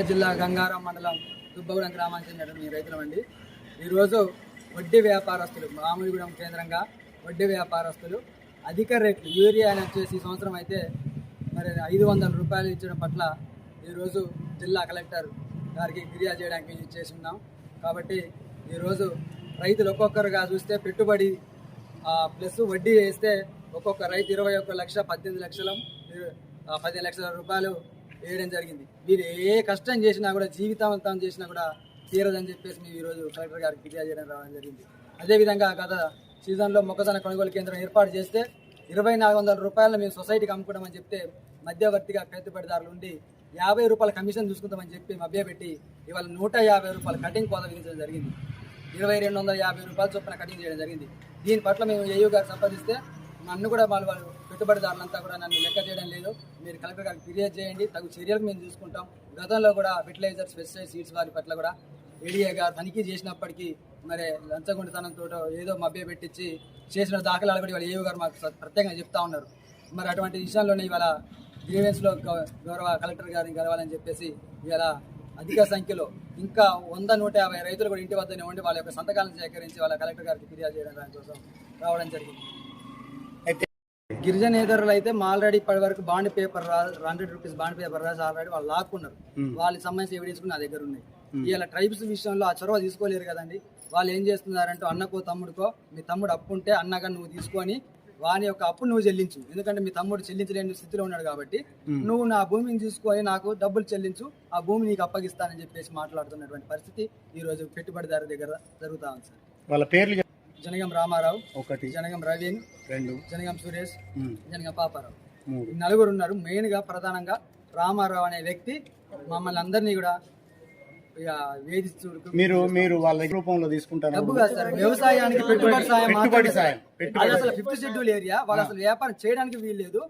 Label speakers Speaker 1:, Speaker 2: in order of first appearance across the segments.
Speaker 1: జిల్లా గంగారం మండలం దుబ్బగూడెం గ్రామానికి చెందిన రైతులమండి. ఈరోజు వడ్డీ వ్యాపారస్తులు మామిడిగూడెం కేంద్రంగా వడ్డీ వ్యాపారస్తులు అధిక రేట్లు యూరియా అని వచ్చేసి సంవత్సరం అయితే మరి 500 రూపాయలు ఇచ్చడం పట్ల ఈరోజు జిల్లా కలెక్టర్ గారికి ఫిర్యాదు చేయడానికి చేస్తున్నాం. కాబట్టి ఈరోజు రైతులు ఒక్కొక్కరుగా చూస్తే పెట్టుబడి ప్లస్ వడ్డీ వేస్తే ఒక్కొక్క రైతు 21 లక్ష 18 లక్షలు 15 లక్షల రూపాయలు వేయడం జరిగింది. వీరు ఏ కష్టం చేసినా కూడా జీవితాంతం చేసినా కూడా తీరదని చెప్పేసి మేము ఈరోజు కలెక్టర్ గారికి ఫిర్యాదు చేయడం రావడం జరిగింది. అదేవిధంగా గత సీజన్లో మొక్కజొన్న కొనుగోలు కేంద్రం ఏర్పాటు చేస్తే 2400 రూపాయలు మేము సొసైటీకి అమ్ముకోవడమని చెప్తే మధ్యవర్తిగా పెట్టుబడిదారులు ఉండి 50 రూపాయల కమిషన్ చూసుకుంటామని చెప్పి మభ్యపెట్టి ఇవాళ 150 రూపాయలు కటింగ్ కోత విధించడం జరిగింది. 2250 రూపాయలు చొప్పున కటింగ్ చేయడం జరిగింది. దీని పట్ల మేము ఏయూ గారు సంపాదిస్తే నన్ను కూడా వాళ్ళు పెట్టుబడిదారులంతా కూడా నన్ను లెక్క చేయడం లేదు, మీరు కలెక్టర్ గారికి ఫిర్యాదు చేయండి, తగు చర్యలకు మేము చూసుకుంటాం. గతంలో కూడా ఫెర్టిలైజర్స్ పెస్టిసైడ్ సీడ్స్ వారి పట్ల కూడా ఏడీఏ గారు తనిఖీ చేసినప్పటికీ మరి లంచగొండితనంతో ఏదో మభ్య పెట్టించి చేసిన దాఖలాలు కూడా ఇవాళ ఏయూ గారు మాకు ప్రత్యేకంగా చెప్తా ఉన్నారు. మరి అటువంటి విషయంలోనే ఇవాళ గ్రీవెన్స్లో గౌరవ కలెక్టర్ గారిని కలవాలని చెప్పేసి ఇవాళ అధిక సంఖ్యలో ఇంకా 100-150 రైతులు కూడా ఇంటి వద్దనే ఉండి వాళ్ళ యొక్క సంతకాలను సేకరించి వాళ్ళ కలెక్టర్ గారికి ఫిర్యాదు చేయడం దానికోసం రావడం జరిగింది. గిరిజనేతరులు అయితే ఆల్రెడీ ఇప్పటి వరకు bond paper 100 rupees bond paper రాసి ఆల్రెడీ వాళ్ళు లాక్కున్నారు. వాళ్ళకి సంబంధించి ఎవిడెన్స్ నా దగ్గర ఉన్నాయి. ఇలా ట్రైబ్స్ విషయంలో ఆ చొరవ తీసుకోలేరు కదండి. వాళ్ళు ఏం చేస్తున్నారంటే అన్నకో తమ్ముడికో మీ తమ్ముడు అప్పు ఉంటే అన్నగా నువ్వు తీసుకొని వాని యొక్క అప్పు నువ్వు చెల్లించు, ఎందుకంటే మీ తమ్ముడు చెల్లించలేని స్థితిలో ఉన్నాడు కాబట్టి నువ్వు నా భూమిని తీసుకొని నాకు డబ్బులు చెల్లించు, ఆ భూమి నీకు అప్పగిస్తానని చెప్పేసి మాట్లాడుతున్నటువంటి పరిస్థితి ఈరోజు పెట్టుబడిదారు దగ్గర జరుగుతా ఉంది సార్.
Speaker 2: వాళ్ళ పేర్లు
Speaker 1: జనగం రామారావు,
Speaker 2: 1
Speaker 1: జనగం రవీన్,
Speaker 2: 2
Speaker 1: జనగం సురేష్, జనగం పాపారావు, 4 ఉన్నారు. మెయిన్ గా ప్రధానంగా రామారావు అనే వ్యక్తి మమ్మల్ని అందరినీ కూడా వేధిస్తూ
Speaker 2: మీరు వాళ్ళ రూపంలో తీసుకుంటారు.
Speaker 1: డబ్బు కాదు సార్, వ్యవసాయానికి పెట్టుబడి సాయం. అది అసలు 5th షెడ్యూల్ ఏరియా, వాళ్ళు అసలు వ్యాపారం చేయడానికి వీల్లేదు.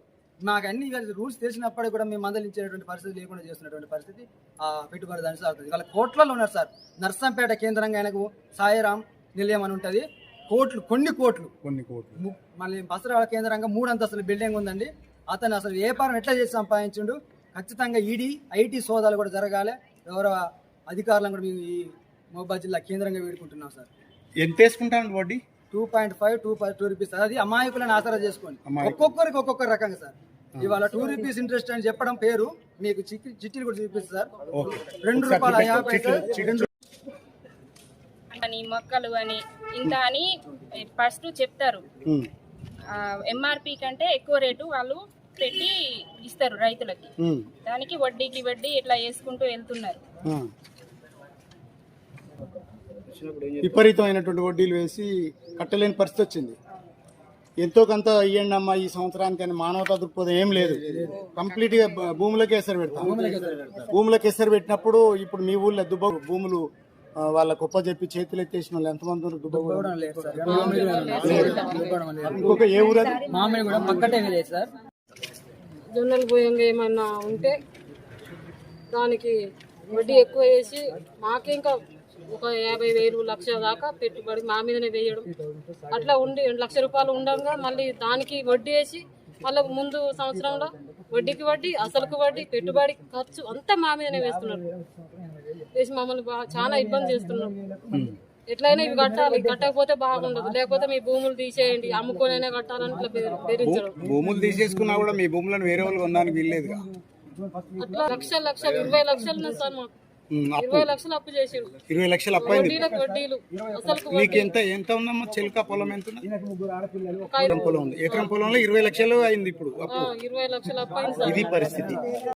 Speaker 1: మాకు అన్ని రూల్స్ తెలిసినప్పుడు కూడా మేము మందలించేటువంటి పరిస్థితి లేకుండా చేస్తున్నటువంటి పరిస్థితి ఆ పెట్టుబడిదారులు సాగుతుంది. వాళ్ళ కోట్లలో ఉన్నారు సార్. నర్సంపేట కేంద్రంగా ఆయనకు సాయిరాం నిలయం అని ఉంటుంది. కొన్ని కోట్లు మళ్ళీ బసరాల కేంద్రంగా 3 అంతస్తుల బిల్డింగ్ ఉందండి. అతను అసలు వ్యాపారం ఎట్లా చేసి సంపాదించిండు, ఖచ్చితంగా ఈడీ ఐటీ సోదాలు కూడా జరగాలి. గౌరవ అధికారులను కూడా మేము ఈ మహబూబాబాద్ జిల్లా కేంద్రంగా వేడుకుంటున్నాం సార్.
Speaker 2: ఎంత వేసుకుంటాను వడ్డీ?
Speaker 1: 2.5 రూపీస్. అది అమాయకులను ఆసరా చేసుకోండి, ఒక్కొక్కరికి ఒక్కొక్క రకంగా సార్. ఇవాళ 2 రూపీస్ ఇంట్రెస్ట్ అని చెప్పడం పేరు, మీకు చిట్టీలు కూడా చూపిస్తుంది సార్. 2 రూపాయల 50
Speaker 3: అని మొక్కలు అని ఇంత అని ఫస్ట్ చెప్తారు. ఎంఆర్పి కంటే ఎక్కువ రేటు వాళ్ళు పెట్టి ఇస్తారు రైతులకి. దానికి వడ్డీకి వడ్డీ ఇట్లా వేసుకుంటూ వెళ్తున్నారు.
Speaker 2: విపరీతమైనటువంటి వడ్డీలు వేసి కట్టలేని పరిస్థితి వచ్చింది. ఎంతో కొంత ఇవ్వండి అమ్మా ఈ సంవత్సరానికి అని మానవతా దృక్పథం ఏం లేదు. కంప్లీట్ గా భూములకి ఎసరు పెడతాం. భూములకి ఎసరు పెట్టినప్పుడు ఇప్పుడు మీ ఊళ్ళో భూములు వాళ్ళ గొప్ప చెప్పి చేతులు ఎత్తేసిన వాళ్ళు ఎంతమంది ఇంకొక ఏ ఊరు?
Speaker 4: జొన్నలు పోయంగా ఏమన్నా ఉంటే దానికి వడ్డీ ఎక్కువ వేసి మాకే ఇంకా ఒక 50,000 లక్ష దాకా పెట్టుబడి మా మీదనే వేయడం. అట్లా ఉండి 2 లక్షల రూపాయలు ఉండగా మళ్ళీ దానికి వడ్డీ వేసి మళ్ళీ ముందు సంవత్సరంలో వడ్డీకి వడ్డీ, అసలుకు వడ్డీ, పెట్టుబడి ఖర్చు అంతా మా మీదనే వేస్తున్నారు. వేసి మమ్మల్ని చాలా ఇబ్బంది చేస్తున్నారు. ఎట్లయినా ఇవి కట్టాలి, కట్టకపోతే బాగుండదు, లేకపోతే మీ భూములు తీసేయండి, అమ్ముకోనైనా కట్టాలని ఇట్లా బెదిరించడం.
Speaker 2: భూములు తీసేసుకున్నా కూడా మీ భూములను వేరే వాళ్ళు కొనడానికి వీల్లేదు.
Speaker 4: అట్లా లక్షలు 20 లక్షలు సార్ మాకు 20 లక్షలు అప్పు చేసిండు.
Speaker 2: 20 లక్షలు అప్పు అయింది.
Speaker 4: వడ్డీలు అసలు
Speaker 2: మీకు ఎంత ఉందమ్మా? చిలుక పొలం ఎంత ఉంది? ఎకరం పొలం ఉంది. ఎకరం పొలంలో 20 లక్షలు అయింది ఇప్పుడు.
Speaker 4: 20 లక్షలు అప్పు అయింది.
Speaker 2: ఇది పరిస్థితి.